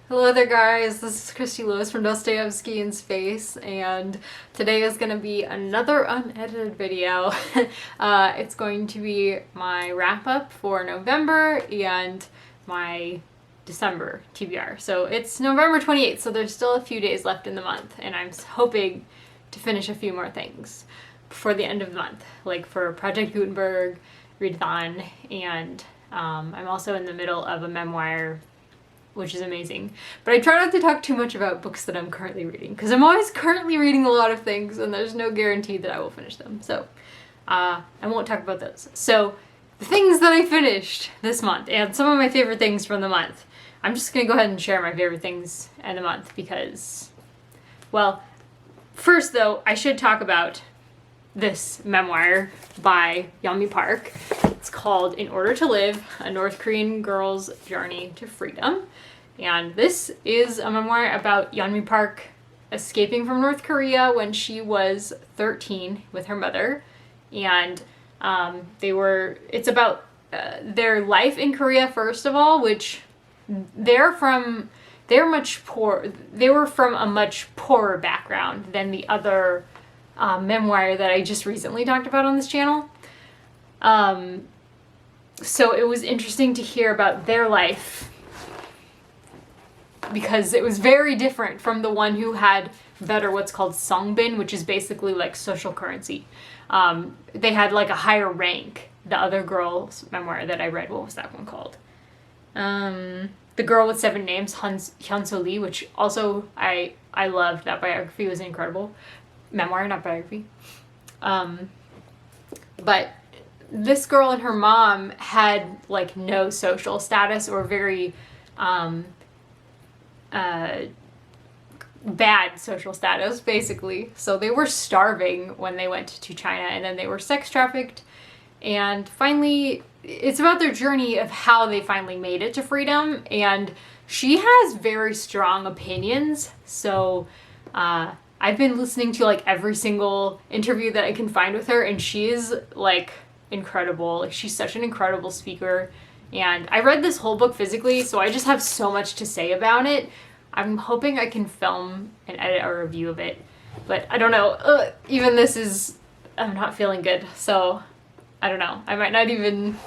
Hello there guys, this is Christy Lewis from Dostoevsky in Space, and today is going to be another unedited video. It's going to be my wrap-up for November and my December TBR. So it's November 28th, so there's still a few days left in the month, and I'm hoping to finish a few more things before the end of the month, like for Project Gutenberg, readathon, and I'm also in the middle of a memoir, which is amazing. But I try not to talk too much about books that I'm currently reading, because I'm always currently reading a lot of things and there's no guarantee that I will finish them. So I won't talk about those. So the things that I finished this month and some of my favorite things from the month. I'm just gonna go ahead and share my favorite things in the month because, well, first though, I should talk about this memoir by Yeonmi Park. It's called In Order to Live, A North Korean Girl's Journey to Freedom. And this is a memoir about Yeonmi Park escaping from North Korea when she was 13 with her mother. And it's about their life in Korea, first of all, which they were from a much poorer background than the other memoir that I just recently talked about on this channel. So it was interesting to hear about their life because it was very different from the one who had better what's called songbin, which is basically like social currency. They had like a higher rank. The other girl's memoir that I read, what was that one called? The Girl with Seven Names, Hyunso Lee, which also I loved. That biography was incredible. Memoir, not biography. But this girl and her mom had like no social status or very bad social status, basically. So they were starving when they went to China, and then they were sex trafficked. And finally, it's about their journey of how they finally made it to freedom. And she has very strong opinions. So I've been listening to like every single interview that I can find with her, and she is like incredible. Like, she's such an incredible speaker. And I read this whole book physically, so I just have so much to say about it. I'm hoping I can film and edit a review of it, but I don't know. Even this is, I'm not feeling good, so I don't know. I might not even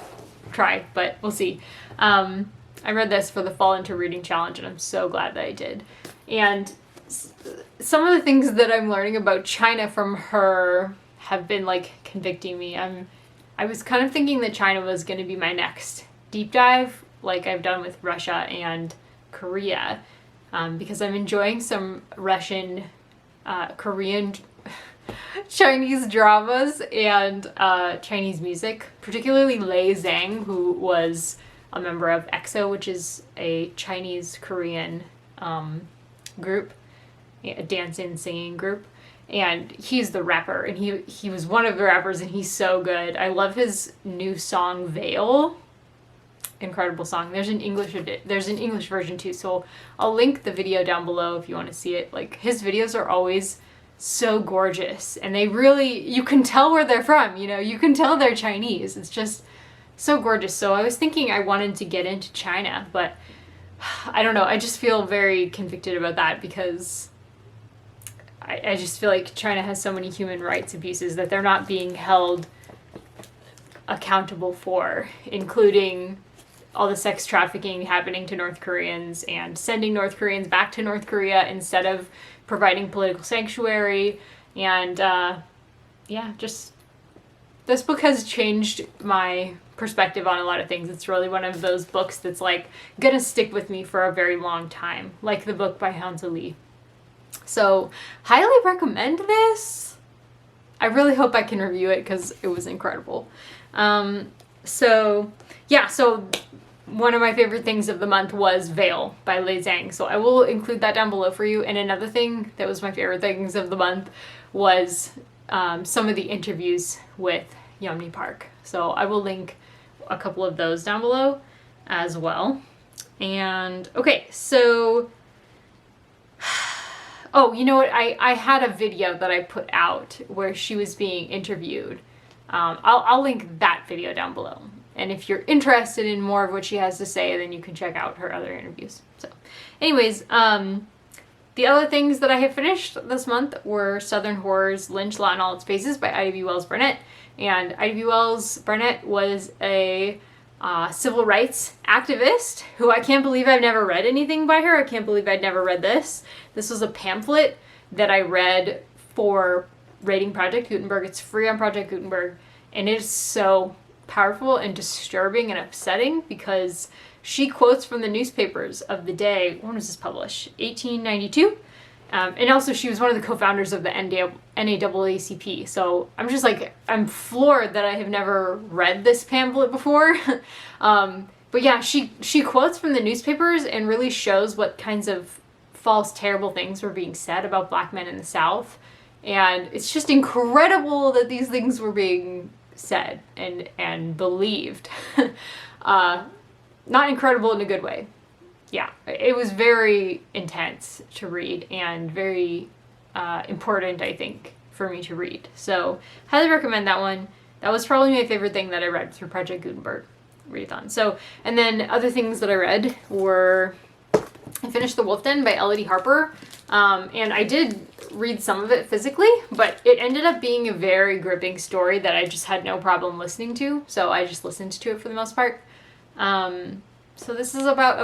try, but we'll see. I read this for the Fall Into Reading Challenge, and I'm so glad that I did. And some of the things that I'm learning about China from her have been like convicting me. I was kind of thinking that China was going to be my next deep dive, like I've done with Russia and Korea, because I'm enjoying some Russian, Korean, Chinese dramas and Chinese music, particularly Lay Zhang, who was a member of EXO, which is a Chinese-Korean group, a dance and singing group. And he's the rapper, and he was one of the rappers, and he's so good. I love his new song, Veil. Incredible song. There's an English version too, so I'll link the video down below if you want to see it. Like, his videos are always so gorgeous, and they really, you can tell where they're from, you know, you can tell they're Chinese. It's just so gorgeous. So I was thinking I wanted to get into China, but I don't know, I just feel very convicted about that because I just feel like China has so many human rights abuses that they're not being held accountable for, including all the sex trafficking happening to North Koreans and sending North Koreans back to North Korea instead of providing political sanctuary. And yeah, just this book has changed my perspective on a lot of things. It's really one of those books that's like gonna stick with me for a very long time, like the book by Hyunso Lee. So, highly recommend this. I really hope I can review it because it was incredible. So one of my favorite things of the month was Veil by Lay Zhang. So I will include that down below for you. And another thing that was my favorite things of the month was some of the interviews with Yeonmi Park. So I will link a couple of those down below as well. And okay, so oh, you know what? I had a video that I put out where she was being interviewed. I'll link that video down below. And if you're interested in more of what she has to say, then you can check out her other interviews. So anyways, the other things that I have finished this month were Southern Horror's Lynch, Law in All Its Phases by Ida B. Wells Barnett. And Ida B. Wells Barnett was a civil rights activist who I can't believe I've never read anything by her. I can't believe I'd never read this. This was a pamphlet that I read for Rating Project Gutenberg. It's free on Project Gutenberg, and it is so powerful and disturbing and upsetting because she quotes from the newspapers of the day. When was this published? 1892. And also she was one of the co-founders of the NAACP. So I'm just like, I'm floored that I have never read this pamphlet before. But yeah, she quotes from the newspapers and really shows what kinds of false, terrible things were being said about Black men in the South. And it's just incredible that these things were being said and believed. Not incredible in a good way. Yeah, it was very intense to read and very important, I think, for me to read. So, highly recommend that one. That was probably my favorite thing that I read through Project Gutenberg readathon. So, and then other things that I read were, I finished The Wolf Den by Elodie Harper, and I did read some of it physically, but it ended up being a very gripping story that I just had no problem listening to, so I just listened to it for the most part. So this is about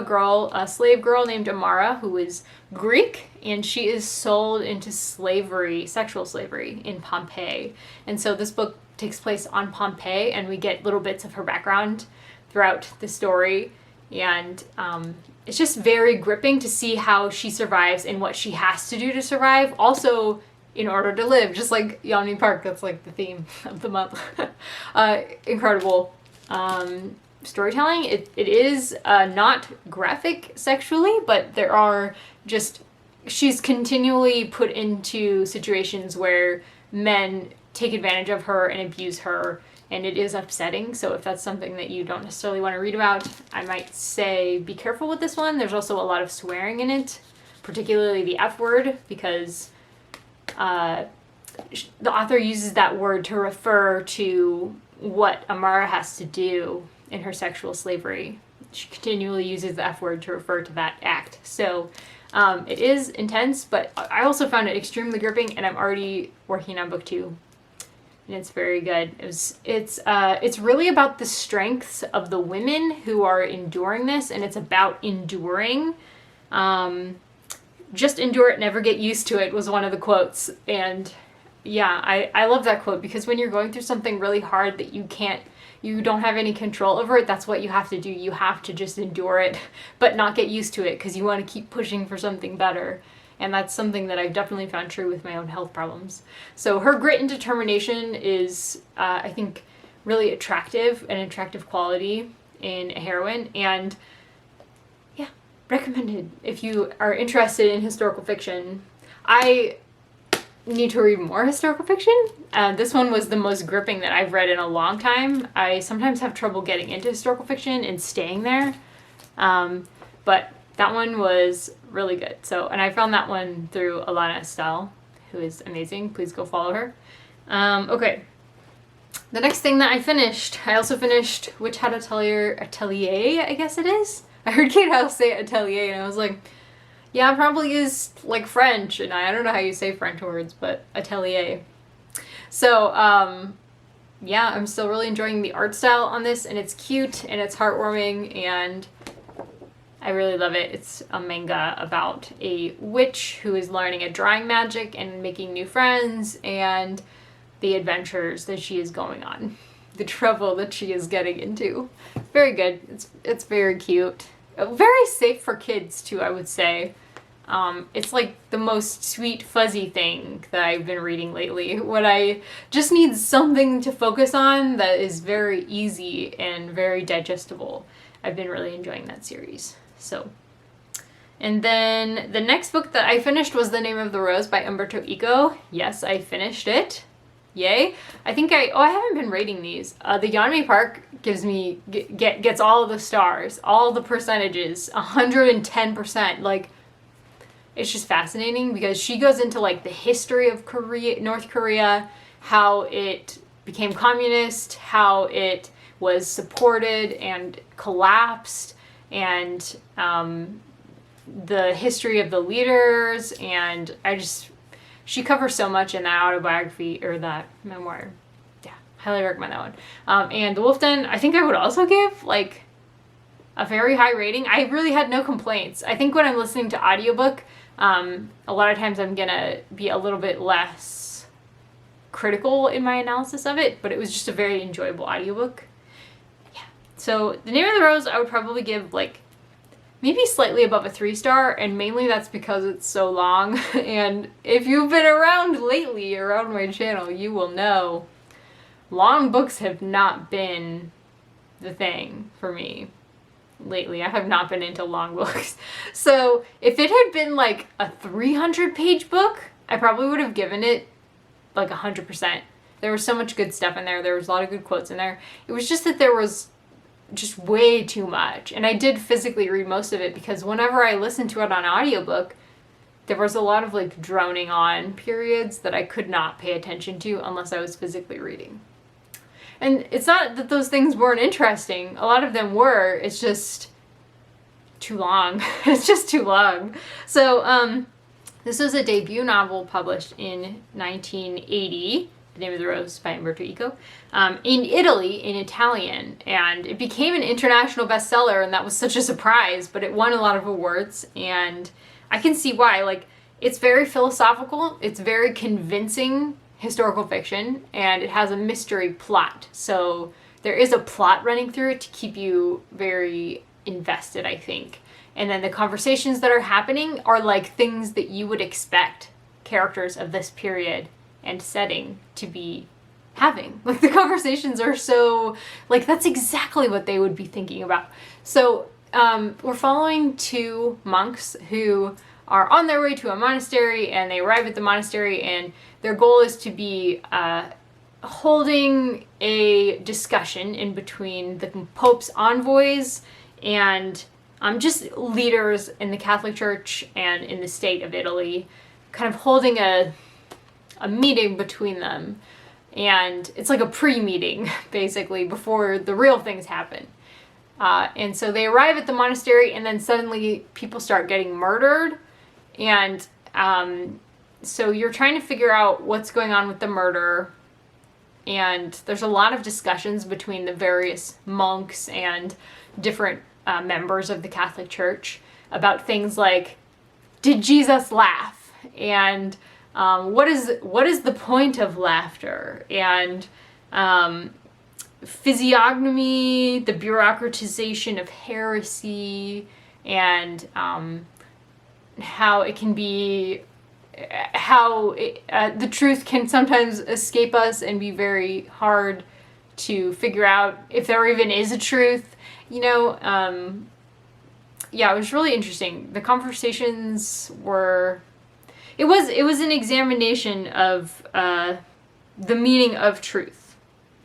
a slave girl named Amara, who is Greek, and she is sold into slavery, sexual slavery, in Pompeii. And so this book takes place on Pompeii, and we get little bits of her background throughout the story. And it's just very gripping to see how she survives and what she has to do to survive. Also, in order to live, just like Yeonmi Park, that's like the theme of the month. Incredible. Storytelling. It is not graphic sexually, but there are just, she's continually put into situations where men take advantage of her and abuse her, and it is upsetting. So if that's something that you don't necessarily want to read about, I might say be careful with this one. There's also a lot of swearing in it, particularly the F word, because the author uses that word to refer to what Amara has to do in her sexual slavery. She continually uses the F word to refer to that act. So it is intense, but I also found it extremely gripping, and I'm already working on book 2. And it's very good. It's really about the strengths of the women who are enduring this, and it's about enduring. Just endure it, never get used to it was one of the quotes. And yeah, I love that quote, because when you're going through something really hard that you don't have any control over it, that's what you have to do. You have to just endure it, but not get used to it, because you want to keep pushing for something better. And that's something that I've definitely found true with my own health problems. So her grit and determination is, I think, really attractive, an attractive quality in a heroine. And yeah, recommended if you are interested in historical fiction. I need to read more historical fiction. This one was the most gripping that I've read in a long time. I sometimes have trouble getting into historical fiction and staying there. But that one was really good. So, and I found that one through Alana Estelle, who is amazing. Please go follow her. Okay. The next thing that I also finished Witch Hat Atelier, I guess it is. I heard Kate House say Atelier, and I was like, yeah, it probably is like French, and I don't know how you say French words, but Atelier. So, yeah, I'm still really enjoying the art style on this, and it's cute, and it's heartwarming, and I really love it. It's a manga about a witch who is learning a drawing magic and making new friends, and the adventures that she is going on. The trouble that she is getting into. Very good. It's very cute. Very safe for kids, too, I would say. It's like the most sweet, fuzzy thing that I've been reading lately. When I just need something to focus on that is very easy and very digestible. I've been really enjoying that series. So, and then the next book that I finished was The Name of the Rose by Umberto Eco. Yes, I finished it. Yay. I haven't been rating these. The Yeonmi Park gets all of the stars, all the percentages, 110%. Like, it's just fascinating because she goes into like the history of North Korea, how it became communist, how it was supported and collapsed, and the history of the leaders, and she covers so much in that autobiography, or that memoir. Yeah, highly recommend that one. And The Wolf Den, I think I would also give, like, a very high rating. I really had no complaints. I think when I'm listening to audiobook, a lot of times I'm gonna be a little bit less critical in my analysis of it, but it was just a very enjoyable audiobook. Yeah. So The Name of the Rose, I would probably give, like, maybe slightly above a 3-star, and mainly that's because it's so long. And if you've been around lately, around my channel, you will know long books have not been the thing for me lately. I have not been into long books. So if it had been like a 300-page book, I probably would have given it like 100%. There was so much good stuff in there. There was a lot of good quotes in there. It was just that there was just way too much. And I did physically read most of it because whenever I listened to it on audiobook, there was a lot of like droning on periods that I could not pay attention to unless I was physically reading. And it's not that those things weren't interesting. A lot of them were. It's just too long. It's just too long. So this was a debut novel published in 1980. The Name of the Rose by Umberto Eco, in Italy, in Italian, and it became an international bestseller, and that was such a surprise, but it won a lot of awards, and I can see why. Like, it's very philosophical, it's very convincing historical fiction, and it has a mystery plot, so there is a plot running through it to keep you very invested, I think. And then the conversations that are happening are like things that you would expect characters of this period and setting to be having. Like, the conversations are so, like, that's exactly what they would be thinking about. So we're following 2 monks who are on their way to a monastery, and they arrive at the monastery, and their goal is to be holding a discussion in between the Pope's envoys and just leaders in the Catholic Church and in the state of Italy, kind of holding a meeting between them. And it's like a pre-meeting, basically, before the real things happen. And so they arrive at the monastery, and then suddenly people start getting murdered. And so you're trying to figure out what's going on with the murder. And there's a lot of discussions between the various monks and different members of the Catholic Church about things like, did Jesus laugh? And what is the point of laughter? And physiognomy, the bureaucratization of heresy, and how it can be, the truth can sometimes escape us and be very hard to figure out if there even is a truth. You know, yeah, it was really interesting. The conversations were... It was an examination of the meaning of truth,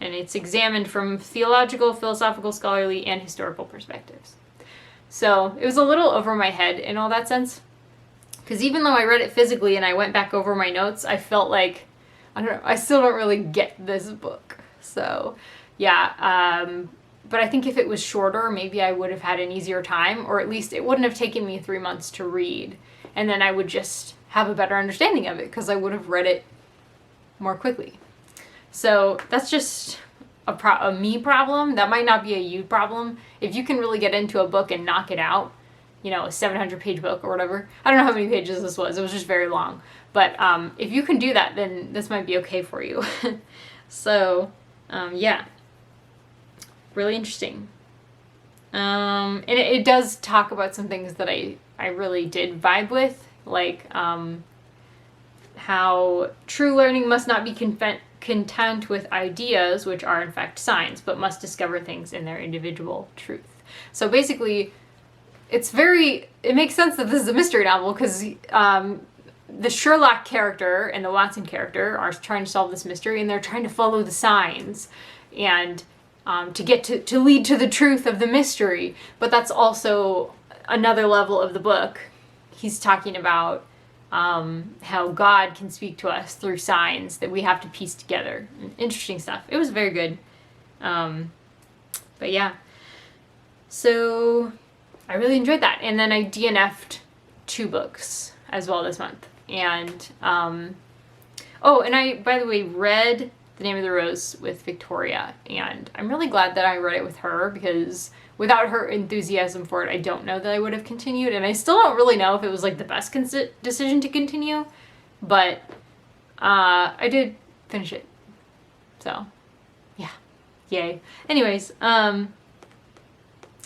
and it's examined from theological, philosophical, scholarly, and historical perspectives. So it was a little over my head in all that sense, because even though I read it physically and I went back over my notes, I felt like, I don't know, I still don't really get this book. So yeah, but I think if it was shorter, maybe I would have had an easier time, or at least it wouldn't have taken me 3 months to read, and then I would just have a better understanding of it because I would have read it more quickly. So that's just a me problem. That might not be a you problem. If you can really get into a book and knock it out, you know, a 700-page book or whatever. I don't know how many pages this was. It was just very long. But if you can do that, then this might be okay for you. So, yeah. Really interesting. And it does talk about some things that I really did vibe with, like how true learning must not be content with ideas, which are in fact signs, but must discover things in their individual truth. So basically, it makes sense that this is a mystery novel, because the Sherlock character and the Watson character are trying to solve this mystery, and they're trying to follow the signs and to get to lead to the truth of the mystery. But that's also another level of the book. He's talking about how God can speak to us through signs that we have to piece together. Interesting stuff. It was very good. But yeah, so I really enjoyed that. And then I DNF'd 2 books as well this month. And, oh, and I, by the way, read The Name of the Rose with Victoria. And I'm really glad that I read it with her, because without her enthusiasm for it, I don't know that I would have continued. And I still don't really know if it was like the best decision to continue. But I did finish it. So, yeah. Yay. Anyways,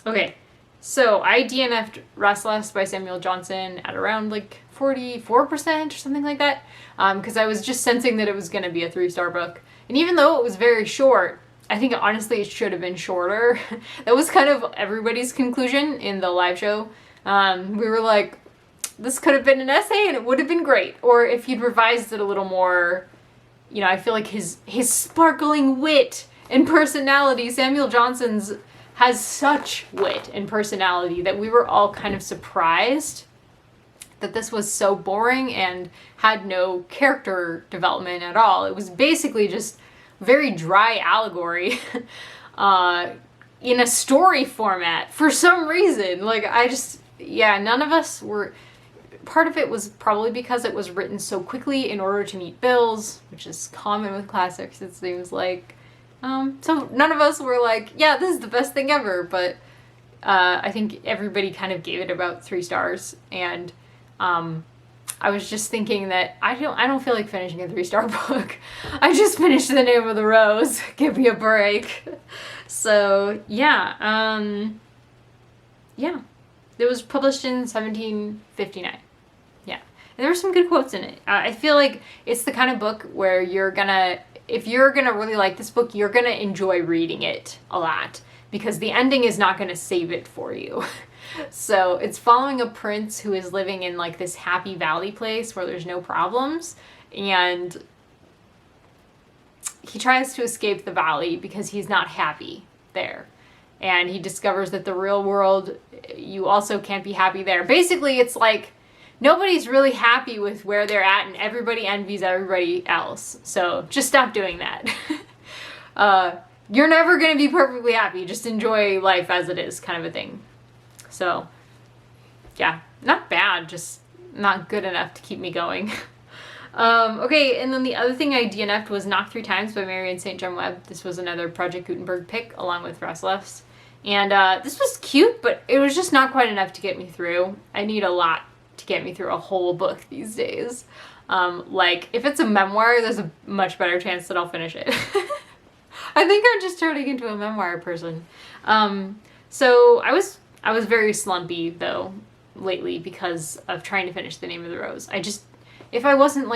okay. So I DNF'd Rasselas by Samuel Johnson at around like 44% or something like that. Because I was just sensing that it was going to be a 3-star book. And even though it was very short, I think honestly it should have been shorter. That was kind of everybody's conclusion in the live show. We were like, this could have been an essay and it would have been great. Or if you'd revised it a little more, you know, I feel like his sparkling wit and personality, Samuel Johnson's has such wit and personality that we were all kind of surprised that this was so boring and had no character development at all. It was basically just very dry allegory in a story format for some reason. Like, none of us were... Part of it was probably because it was written so quickly in order to meet bills, which is common with classics, it seems like. So none of us were like, yeah, this is the best thing ever, but I think everybody kind of gave it about 3 stars, and I was just thinking that I don't feel like finishing a 3-star book. I just finished The Name of the Rose. Give me a break. So yeah, yeah. It was published in 1759. Yeah. And there were some good quotes in it. I feel like it's the kind of book where if you're gonna really like this book, you're gonna enjoy reading it a lot, because the ending is not gonna save it for you. So it's following a prince who is living in like this happy valley place where there's no problems, and he tries to escape the valley because he's not happy there. And he discovers that the real world, you also can't be happy there. Basically, it's like nobody's really happy with where they're at, and everybody envies everybody else. So just stop doing that. You're never going to be perfectly happy. Just enjoy life as it is, kind of a thing. So, yeah, not bad, just not good enough to keep me going. Okay, and then the other thing I DNF'd was Knock 3 Times by Marion St. John Webb. This was another Project Gutenberg pick, along with Rasselas. And this was cute, but it was just not quite enough to get me through. I need a lot to get me through a whole book these days. Like, if it's a memoir, there's a much better chance that I'll finish it. I think I'm just turning into a memoir person. So I was very slumpy, though, lately because of trying to finish The Name of the Rose. If I wasn't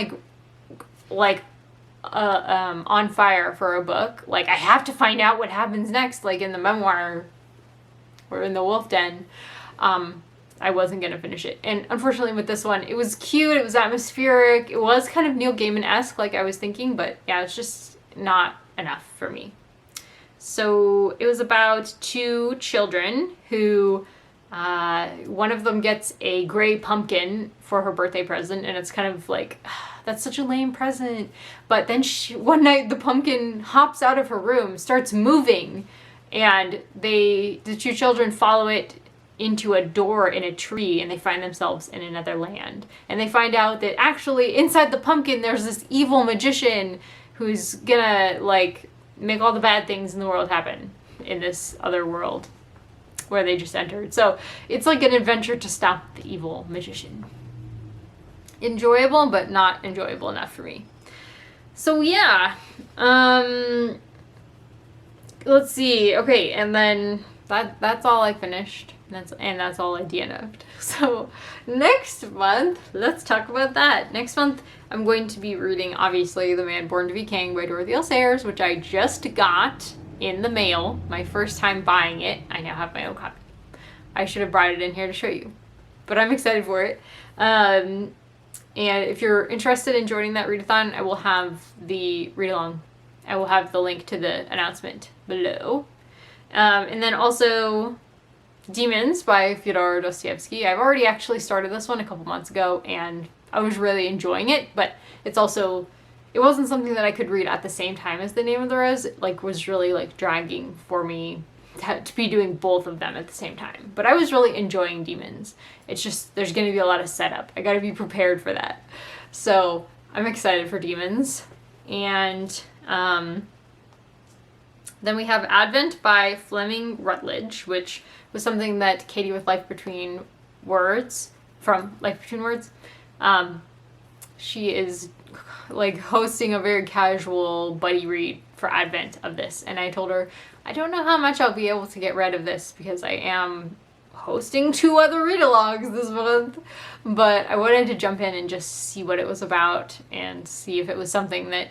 on fire for a book, like I have to find out what happens next, like in the memoir or in the Wolf Den, I wasn't gonna finish it. And unfortunately with this one, it was cute, it was atmospheric, it was kind of Neil Gaiman-esque like I was thinking, but yeah, it's just not enough for me. So it was about 2 children who one of them gets a gray pumpkin for her birthday present, and it's kind of like, that's such a lame present. But then one night the pumpkin hops out of her room, starts moving, and the 2 children follow it into a door in a tree, and they find themselves in another land. And they find out that actually inside the pumpkin there's this evil magician who's gonna like make all the bad things in the world happen in this other world where they just entered. So it's like an adventure to stop the evil magician. Enjoyable, but not enjoyable enough for me. So yeah, let's see. Okay, and then that's all I finished. That's all I DNF'd. So next month, let's talk about that. Next month, I'm going to be reading, obviously, The Man Born to be King by Dorothy L. Sayers, which I just got in the mail. My first time buying it. I now have my own copy. I should have brought it in here to show you, but I'm excited for it. And if you're interested in joining that readathon, I will have the read-along. I will have the link to the announcement below. And then also Demons by Fyodor Dostoevsky. I've already actually started this one a couple months ago, and I was really enjoying it, but it wasn't something that I could read at the same time as The Name of the Rose. It was really dragging for me to be doing both of them at the same time. But I was really enjoying Demons. It's just, there's going to be a lot of setup. I got to be prepared for that. So I'm excited for Demons. And then we have Advent by Fleming Rutledge, which was something that Katie with Life Between Words, from Life Between Words, she is like hosting a very casual buddy read for Advent of this. And I told her, I don't know how much I'll be able to get rid of this because I am hosting 2 other read-alongs this month. But I wanted to jump in and just see what it was about and see if it was something that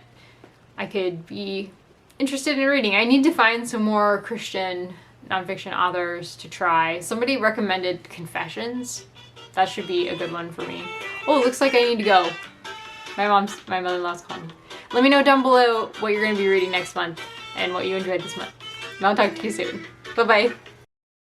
I could be interested in reading. I need to find some more Christian nonfiction authors to try. Somebody recommended Confessions. That should be a good one for me. Oh, it looks like I need to go. My mother-in-law's calling. Let me know down below what you're going to be reading next month and what you enjoyed this month. And I'll talk to you soon. Bye-bye.